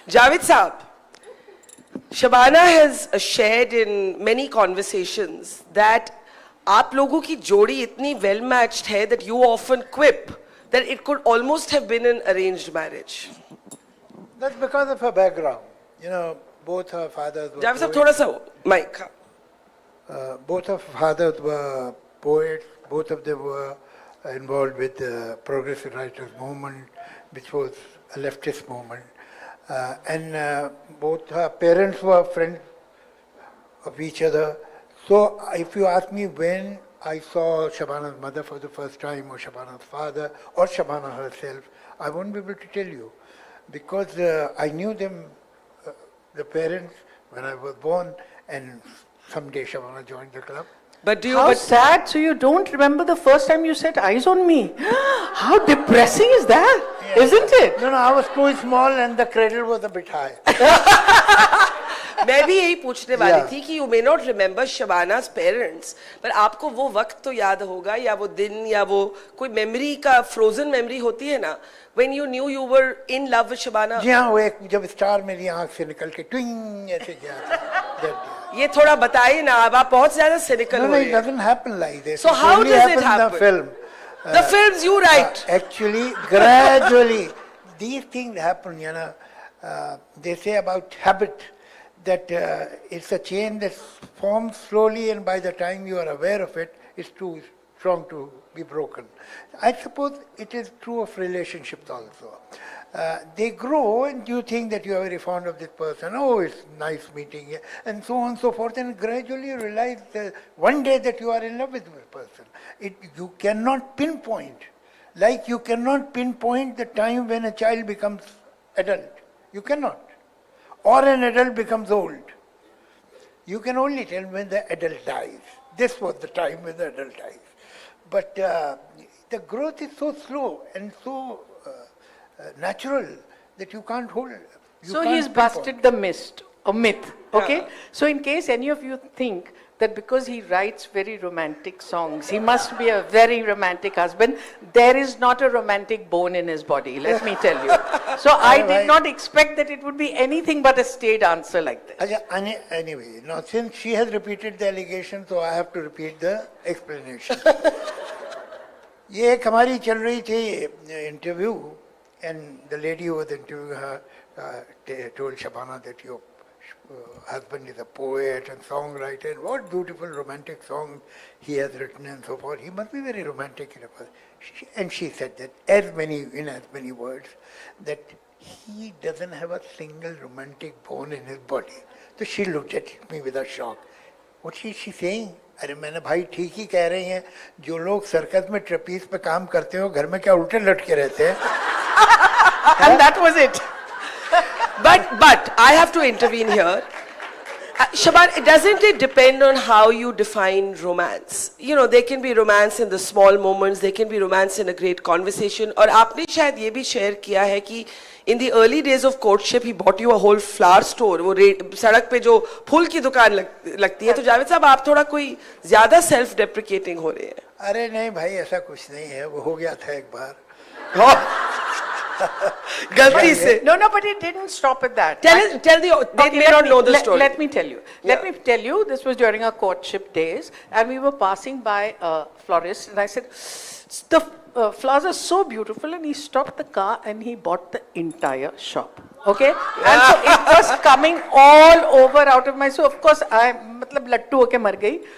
Javed Saab, Shabana has shared in many conversations that आप लोगों की जोड़ी इतनी well matched है that you often quip that it could almost have been an arranged marriage. That's because of her background. You know, both her fathers were Javed Saab, थोड़ा सा mic. both of her fathers were poets. Both of them were involved with the Progressive Writers Movement, which was a leftist movement. And both her parents were friends of each other. So if you ask me when I saw Shabana's mother for the first time, or Shabana's father, or Shabana herself, I won't be able to tell you. Because I knew them, the parents, when I was born, and someday Shabana joined the club. But do you? How sad! So you don't remember the first time you set eyes on me? How depressing is that? Yeah. Isn't it? No, I was too small and the cradle was a bit high. मैं भी यही पूछने वाली थी कि you may not remember Shabana's parents, पर आपको वो वक्त तो याद होगा या वो दिन या वो कोई memory का frozen memory होती है ना? When you knew you were in love with Shabana. जी हाँ, वो एक जब स्टार मेरी आँख से निकल के ट्विंग ऐसे गया था. ये थोड़ा बताइए ना, अब आप बहुत ज़्यादा cynical हो रहे हैं. No, it doesn't happen like this. So how does it happen? The film. The films you write. Actually, gradually, these things happen. You know, they say about habit that it's a chain that forms slowly, and by the time you are aware of it, it's too strong to be broken. I suppose it is true of relationships also. They grow and you think that you are very fond of this person. Oh, it's nice meeting you, and so on and so forth. And gradually you realize that one day that you are in love with this person. You cannot pinpoint. Like you cannot pinpoint the time when a child becomes adult. You cannot. Or an adult becomes old. You can only tell when the adult dies. This was the time when the adult dies. But the growth is so slow and so natural that you can't hold it. So he's busted the myth, okay? Yeah. So in case any of you think that because he writes very romantic songs, he must be a very romantic husband, there is not a romantic bone in his body, let me tell you. So I did not expect that it would be anything but a staid answer like this. Anyway, now since she has repeated the allegation, so I have to repeat the explanation. ये एक हमारी चल रही थी interview, and the lady who was interviewing her told Shabana that your husband is a poet and songwriter, and what beautiful romantic songs he has written and so forth. He must be very romantic in a person. And she said that in as many words, that he doesn't have a single romantic bone in his body. So she looked at me with a shock. What is she saying? अरे मैंने भाई ठीक ही कह रही हैं, जो लोग circus में ट्रेपीज पे काम करते हो घर में क्या उल्टे लटके रहते हैं? And that was it. But I have to intervene here. Shaban, doesn't it depend on how you define romance? You know, there can be romance in the small moments, there can be romance in a great conversation. और आपने शायद ये भी share किया है कि in the early days of courtship, he bought you a whole flower store. वो सड़क पे जो फूल की दुकान लगती है, तो जावेद साहब आप थोड़ा कोई ज़्यादा self-deprecating हो रहे हैं. अरे नहीं भाई, ऐसा कुछ नहीं है, वो हो गया था एक बार. गलती से. No, but it didn't stop at that. They may not know the story. Let me tell you. Let me tell you, this was during our courtship days, and we were passing by a florist, and I said, the flowers are so beautiful, and he stopped the car and he bought the entire shop. Okay? And so it was coming all over out of my, so of course I मतलब लट्टू होके मर गई